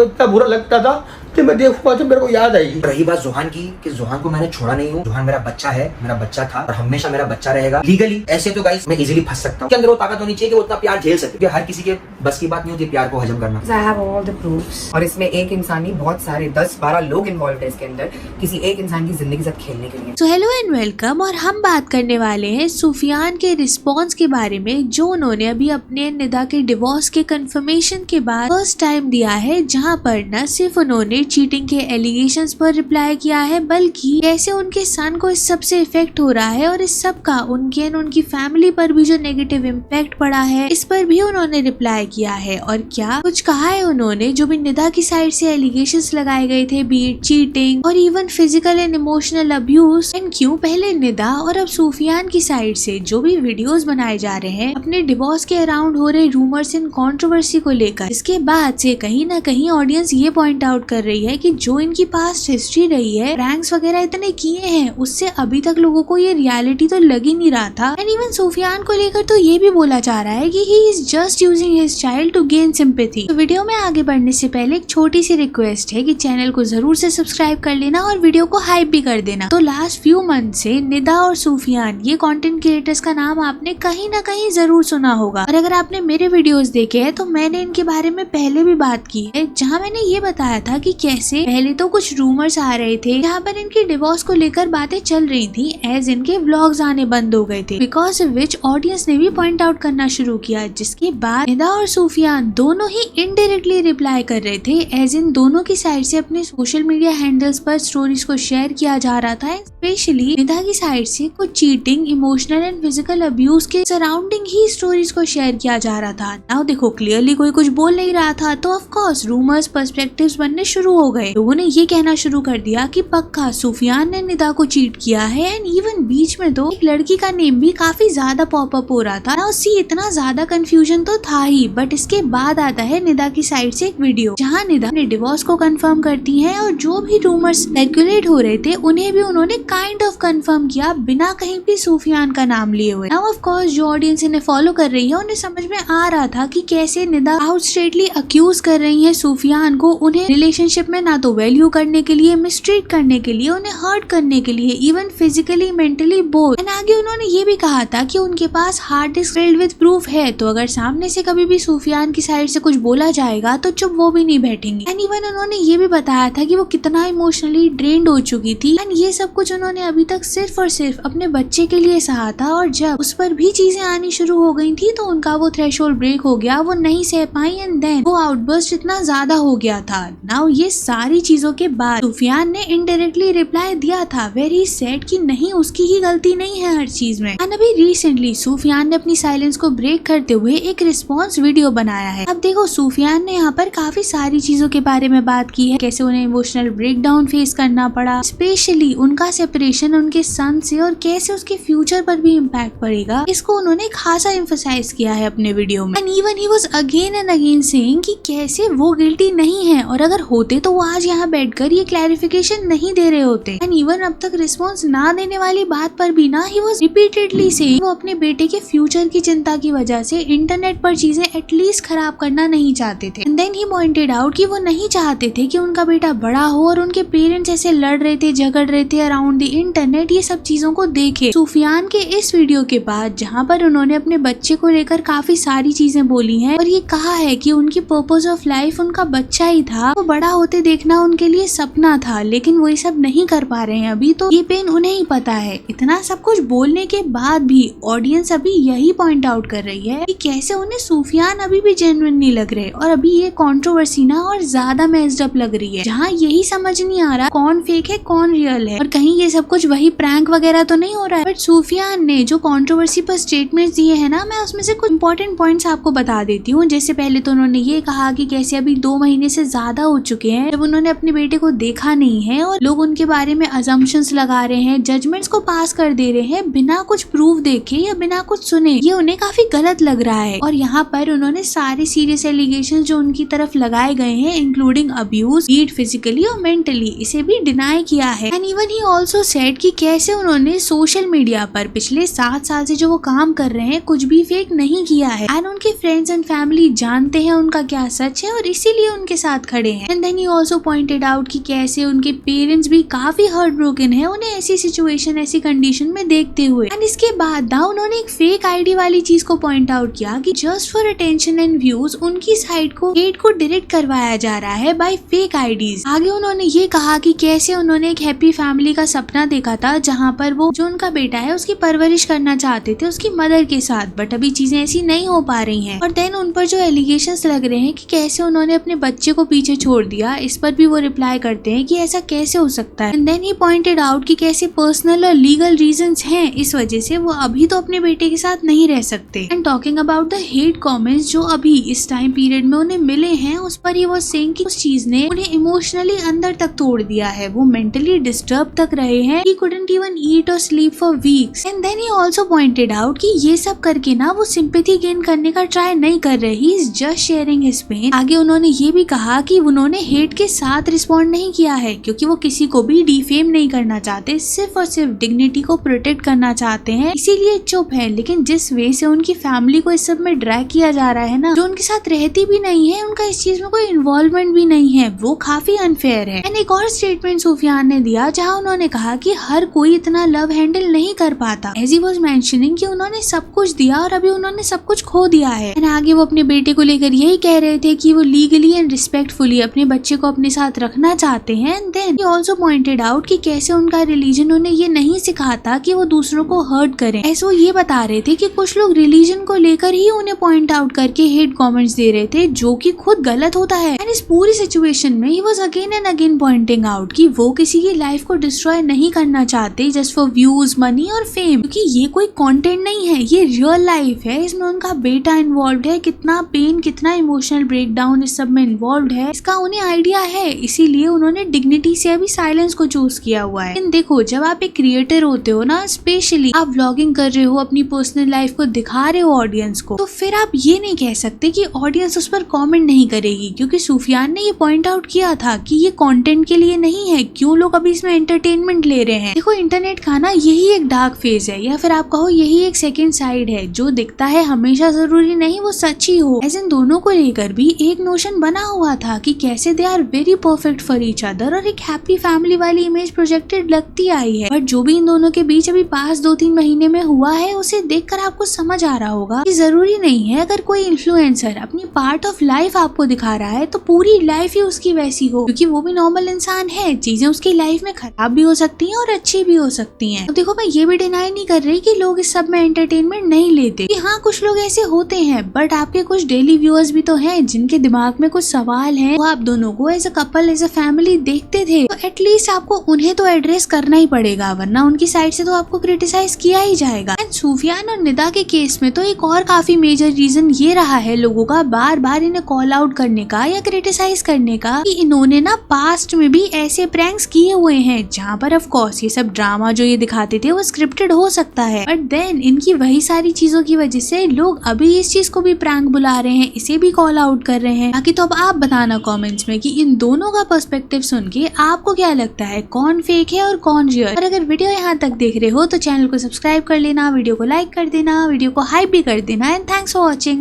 इतना बुरा लगता था कि मैं देखूंगा तो मेरे को याद आई। रही बात जोहान की, कि जोहान को मैंने छोड़ा नहीं हूँ। जोहान मेरा बच्चा है, मेरा बच्चा था और हमेशा मेरा बच्चा रहेगा। लीगली ऐसे तो गाइस मैं इजीली फंस सकता हूँ। के अंदर वो ताकत होनी चाहिए कि वो उतना प्यार झेल सके, क्योंकि हर किसी के बस की बात नहीं होती प्यार को हजम करना। I have all the proofs। और इसमें एक इंसान नहीं, बहुत सारे 10-12 लोग इन्वॉल्व है इसके अंदर, किसी एक इंसान की जिंदगी के साथ खेलने के लिए। तो हेलो एंड वेलकम, और हम बात करने वाले हैं सुफियान के रिस्पॉन्स के बारे में, जो उन्होंने अभी अपने निदा के डिवोर्स के कंफर्मेशन के बाद फर्स्ट टाइम दिया है, जहां पर न सिर्फ उन्होंने चीटिंग के एलिगेशंस पर रिप्लाई किया है, बल्कि कैसे उनके सन को इस सब से इफेक्ट हो रहा है और इस सब का उनके एंड उनकी फैमिली पर भी जो नेगेटिव इम्पैक्ट पड़ा है, इस पर भी उन्होंने रिप्लाई किया है। और क्या कुछ कहा है उन्होंने, जो भी निदा की साइड से एलिगेशंस लगाए गए थे, बीट चीटिंग और even physical and emotional abuse, and क्यों पहले निदा और अब सुफियान की साइड से जो भी वीडियोस बनाए जा रहे हैं अपने डिवोर्स के अराउंड हो रहे रूमर्स एंड कंट्रोवर्सी को लेकर। इसके बाद से कहीं ना कहीं ऑडियंस ये पॉइंट आउट कर रही है कि जो इनकी पास्ट हिस्ट्री रही है, रैंक्स वगैरह इतने किए हैं, उससे अभी तक लोगों को ये रियलिटी तो लग ही नहीं रहा था। एंड इवन सुफियान को लेकर तो ये भी बोला जा रहा है कि he is just using his child to gain sympathy. तो वीडियो में आगे बढ़ने से पहले एक छोटी सी रिक्वेस्ट है कि चैनल को जरूर से सब्सक्राइब कर लेना और वीडियो को हाइप भी कर देना। तो लास्ट फ्यू मंथ से निदा और सुफियान, ये कंटेंट क्रिएटर्स का नाम आपने कहीं ना कहीं जरूर सुना होगा, और अगर आपने मेरे वीडियोस देखे हैं तो मैंने इनके बारे में पहले भी बात की है, जहां मैंने ये बताया था कि कैसे पहले तो कुछ रूमर्स आ रहे थे जहां पर इनके डिवोर्स को लेकर बातें चल रही थी, एज इनके व्लॉग्स आने बंद हो गए थे, बिकॉज ऑफ विच ऑडियंस ने भी पॉइंट आउट करना शुरू किया, जिसके बाद निदा और सुफियान दोनों ही इनडायरेक्टली रिप्लाई कर रहे थे, एज इन दोनों की साइड से अपने सोशल मीडिया हैंडल्स पर स्टोरीज को शेयर किया जा रहा था। स्पेशली निदा की साइड से कुछ cheating, emotional and physical abuse के सराउंडिंग ही स्टोरीज को शेयर किया जा रहा था। नाउ देखो, क्लियरली कोई कुछ बोल नहीं रहा था, तो ऑफ कोर्स रूमर्स, पर्सपेक्टिव्स बनने शुरू हो गए। लोगों ने ये कहना शुरू कर दिया कि पक्का सुफियान ने निदा को चीट किया है, एंड इवन बीच में तो एक लड़की का नेम भी काफी ज्यादा पॉप अप हो रहा था। नाउ सी, इतना ज्यादा कंफ्यूजन तो था ही, बट इसके बाद आता है निदा की साइड से एक वीडियो जहाँ निदा अपने डिवोर्स को कंफर्म करती है, और जो भी रूमर्स सर्कुलेट हो रहे थे उन्हें भी उन्होंने काइंड ऑफ कंफर्म किया, बिना कहीं भी सुफियान का नाम लिए हुए। नाउ ऑफ कोर्स जो ऑडियंस इन्हें फॉलो कर रही है उन्हें समझ में आ रहा था कि कैसे निदा आउटस्ट्रेटली अक्यूज कर रही है सुफियान को, उन्हें रिलेशनशिप में ना तो वैल्यू करने के लिए, मिसट्रीट करने के लिए, उन्हें हर्ट करने के लिए, even physically, mentally, both. And आगे उन्होंने ये भी कहा था कि उनके पास hard disk filled with proof है, तो अगर सामने से कभी भी सुफियान की साइड से कुछ बोला जाएगा तो चुप वो भी नहीं बैठेंगी। एंड इवन उन्होंने ये भी बताया था कि वो कितना इमोशनली ड्रेन्ड हो चुकी थी, एंड ये सब कुछ उन्होंने अभी तक सिर्फ और सिर्फ अपने बच्चे के लिए सहा था, और जब उस पर भी चीजें आनी शुरू हो गई थी तो उनका वो थ्रेशोल्ड ब्रेक हो गया, वो नहीं सह पाई, एंड देन वो आउटबर्स्ट इतना ज्यादा हो गया था। नाउ ये सारी चीजों के बाद सुफियान ने इनडायरेक्टली रिप्लाई दिया था, वेयर ही सेड कि नहीं, उसकी ही गलती नहीं है हर चीज में। एंड अभी रिसेंटली सुफियान ने अपनी साइलेंस को ब्रेक करते हुए एक रिस्पॉन्स वीडियो बनाया है। अब देखो, सुफियान ने यहाँ पर काफी सारी चीजों के बारे में बात की है, कैसे उन्हें इमोशनल ब्रेकडाउन फेस करना पड़ा, स्पेशली उनका सेपरेशन उनके सन से, और कैसे उसके फ्यूचर पर भी इम्पैक्ट पड़ेगा, इसको उन्होंने खासा एम्फसाइज किया है अपने वीडियो में। And even he was again and again saying कि कैसे वो गिल्टी नहीं है, और अगर होते तो वो आज यहाँ बैठकर ये क्लैरिफिकेशन नहीं दे रहे होते। एंड इवन अब तक रिस्पॉन्स ना देने वाली बात पर भी ना ही वाज रिपीटेडली सेइंग वो अपने बेटे के फ्यूचर की चिंता की वजह से इंटरनेट पर चीजें एटलीस्ट खराब करना नहीं चाहते थे। And then he pointed out कि वो नहीं चाहते थे कि उनका बेटा बड़ा हो और उनके पेरेंट्स ऐसे लड़ रहे थे, झगड़ रहे थे अराउंड द इंटरनेट, ये सब चीजों को देखे। सुफियान के इस वीडियो के बाद जहाँ पर उन्होंने अपने बच्चे को लेकर काफी सारी चीजें बोली हैं, और ये कहा है कि उनकी पर्पस ऑफ लाइफ उनका बच्चा ही था, वो बड़ा होते देखना उनके लिए सपना था, लेकिन वो ये सब नहीं कर पा रहे हैं अभी, तो ये पेन उन्हें ही पता है। इतना सब कुछ बोलने के बाद भी ऑडियंस अभी यही पॉइंट आउट कर रही है कि कैसे उन्हें सुफियान अभी भी जेन्युइन नहीं लग रहे, और अभी ये कंट्रोवर्सी ना और ज्यादा मेस्ड अप लग रही है, जहाँ यही समझ नहीं आ रहा कौन फेक है कौन रियल है, और कहीं ये सब कुछ वही प्रैंक वगैरह तो नहीं हो रहा है। बट सुफियान ने जो कंट्रोवर्सी पर स्टेटमेंट्स दिए हैं ना, मैं उसमें से कुछ इंपॉर्टेंट पॉइंट्स आपको बता देती हूँ। जैसे पहले तो उन्होंने ये कहा कि कैसे अभी 2 महीने से ज्यादा हो चुके हैं जब उन्होंने अपने बेटे को देखा नहीं है और लोग उनके बारे में अजम्पशंस लगा रहे हैं, जजमेंट्स को पास कर दे रहे हैं बिना कुछ प्रूफ देखे या बिना कुछ सुने। ये उन्हें काफी गलत लग रहा है और यहाँ पर उन्होंने सारे सीरियस एलिगेशन जो उनकी तरफ लगाए गए हैं इंक्लूडिंग अब्यूज, बीट फिजिकली और मेंटली, इसे भी डिनाई किया है। And even he also said कि कैसे उन्होंने सोशल मीडिया पर पिछले 7 साल से जो वो काम कर रहे हैं कुछ भी फेक नहीं किया है एंड उनके फ्रेंड्स एंड फैमिली जानते हैं उनका क्या सच है और इसीलिए उनके साथ खड़े हैं। And then he also pointed out कि कैसे उनके पेरेंट्स भी काफी हर्ट ब्रोकन है उन्हें ऐसी सिचुएशन, ऐसी कंडीशन में देखते हुए। एंड इसके बाद ना उन्होंने एक फेक आईडी वाली चीज को पॉइंट आउट किया कि just for attention and views उनकी साइट को हेट को डायरेक्ट करवाया जा रहा है बाय फेक आईडीज। आगे उन्होंने ये कहा कि कैसे उन्होंने एक हैप्पी फैमिली का सपना देखा था जहाँ पर वो जो उनका बेटा है उसकी परवरिश करना चाहते थे उसकी मदर के साथ, बट अभी चीजें ऐसी नहीं हो पा रही हैं। और देन उन पर जो एलिगेशंस लग रहे हैं कि कैसे उन्होंने अपने बच्चे को पीछे छोड़ दिया, इस पर भी वो रिप्लाई करते हैं कि ऐसा कैसे हो सकता है। And then he pointed out कि कैसे पर्सनल और लीगल रीजंस हैं इस वजह से वो अभी तो अपने बेटे के साथ नहीं रह सकते। And talking about the hate comments जो अभी इस टाइम पीरियड में उन्हें मिले हैं उस पर ही वो सेइंग कि उस चीज ने उन्हें इमोशनली अंदर तक तोड़ दिया है, वो मेंटली डिस्टर्ब तक रहे हैं, ही कुडंट इवन ईट और sleep for weeks. And then he also pointed out कि ये सब करके ना वो सिंपैथी गेन करने का ट्राई नहीं कर रहे, he is just sharing his pain. आगे उन्होंने ये भी कहा कि उन्होंने हेट के साथ रिस्पॉन्ड नहीं किया है क्योंकि वो किसी को भी डिफेम नहीं करना चाहते, सिर्फ और सिर्फ डिग्निटी को प्रोटेक्ट करना चाहते हैं, इसीलिए चुप है। लेकिन जिस वे से उनकी फैमिली को इस सब में ड्रैग किया जा रहा है ना, जो उनके साथ रहती भी नहीं है, उनका इस चीज में कोई इन्वॉल्वमेंट भी नहीं है, वो काफी अनफेयर है। एंड एक और स्टेटमेंट सूफियान ने दिया जहाँ उन्होंने कहा कि हर कोई इतना लव हैंडल नहीं कर पाता, एज ही वाज मेंशनिंग कि उन्होंने सब कुछ दिया और अभी उन्होंने सब कुछ खो दिया है। एंड आगे वो अपने बेटे को लेकर यही कह रहे थे कि वो लीगली एंड रिस्पेक्टफुली अपने बच्चे को अपने साथ रखना चाहते हैं। And then he also pointed out कि कैसे उनका रिलीजन उन्हें ये नहीं सिखाता कि वो दूसरों को हर्ट करें। ऐसे वो ये बता रहे थे कि कुछ लोग रिलीजन को लेकर ही उन्हें पॉइंट आउट करके हेट कमेंट्स दे रहे थे जो कि खुद गलत होता है। एंड इस पूरी सिचुएशन में he was again and again pointing out कि वो किसी की लाइफ को डिस्ट्रॉय नहीं करना चाहते जस्ट फॉर व्यूज, मनी और फेम, क्योंकि ये कोई कंटेंट नहीं है, ये रियल लाइफ है। इसमें उनका बेटा इन्वॉल्व है, कितना पेन, कितना इमोशनल ब्रेकडाउन इस सब में इन्वॉल्व है, इसका उन्हें आइडिया है, इसीलिए उन्होंने डिग्निटी से अभी साइलेंस को चूज किया हुआ है। लेकिन देखो, जब आप एक क्रिएटर होते हो ना, स्पेशली आप व्लॉगिंग कर रहे हो, अपनी पर्सनल लाइफ को दिखा रहे हो ऑडियंस को, तो फिर आप ये नहीं कह सकते कि ऑडियंस उस पर कमेंट नहीं करेगी, क्योंकि सूफियान ने ये पॉइंट आउट किया था कि ये कंटेंट के लिए नहीं है, क्यों लोग अभी इसमें एंटरटेनमेंट ले रहे हैं। देखो, इंटरनेट का ना यही एक डार्क फेज है, या फिर आप कहो यही एक सेकंड साइड है। जो दिखता है हमेशा जरूरी नहीं वो सच ही हो। ऐसे इन दोनों को लेकर भी एक नोशन बना हुआ था कि कैसे they are very perfect for each other, और एक हैप्पी फैमिली वाली इमेज प्रोजेक्टेड लगती आई है। बट जो भी इन दोनों के बीच अभी पास 2-3 महीने में हुआ है, उसे देखकर आपको समझ आ रहा होगा कि जरूरी नहीं है अगर कोई इन्फ्लुएंसर अपनी पार्ट ऑफ लाइफ आपको दिखा रहा है तो पूरी लाइफ ही उसकी वैसी हो, क्योंकि वो भी नॉर्मल इंसान है। चीजें उसकी लाइफ में खराब भी हो सकती हैं और अच्छी भी हो सकती हैं। तो देखो, मैं ये भी डिनाई नहीं कर रही कि लोग इस सब में एंटरटेनमेंट नहीं लेते, कि हाँ कुछ लोग ऐसे होते हैं, बट आपके कुछ डेली व्यूअर्स भी तो हैं जिनके दिमाग में कुछ सवाल है, वो आप दोनों को as a couple, as a family देखते थे, तो एटलीस्ट आपको उन्हें तो एड्रेस करना ही पड़ेगा, वरना उनकी साइड से तो आपको क्रिटिसाइज किया ही जाएगा। एंड सूफियान और निदा के केस में तो एक और काफी मेजर रीजन ये रहा है लोगों का बार बार इन्हें कॉल आउट करने का या क्रिटिसाइज करने का, कि इन्होंने ना पास्ट में भी ऐसे प्रैंक्स किए हुए हैं जहाँ पर ऑफ कोर्स ये सब ड्रामा जो ये दिखाते थे वो स्क्रिप्टेड हो सकता है, बट देन इनकी वही सारी चीजों की वजह से लोग अभी इस चीज को भी प्रैंक बुला रहे हैं, इसे भी कॉल आउट कर रहे हैं। बाकी तो अब आप बताना कमेंट्स में कि इन दोनों का पर्सपेक्टिव सुन के आपको क्या लगता है, कौन फेक है और कौन रियल। और अगर वीडियो यहाँ तक देख रहे हो तो चैनल को सब्सक्राइब कर लेना, वीडियो को लाइक कर देना, वीडियो को हाइप भी कर देना। And thanks for watching.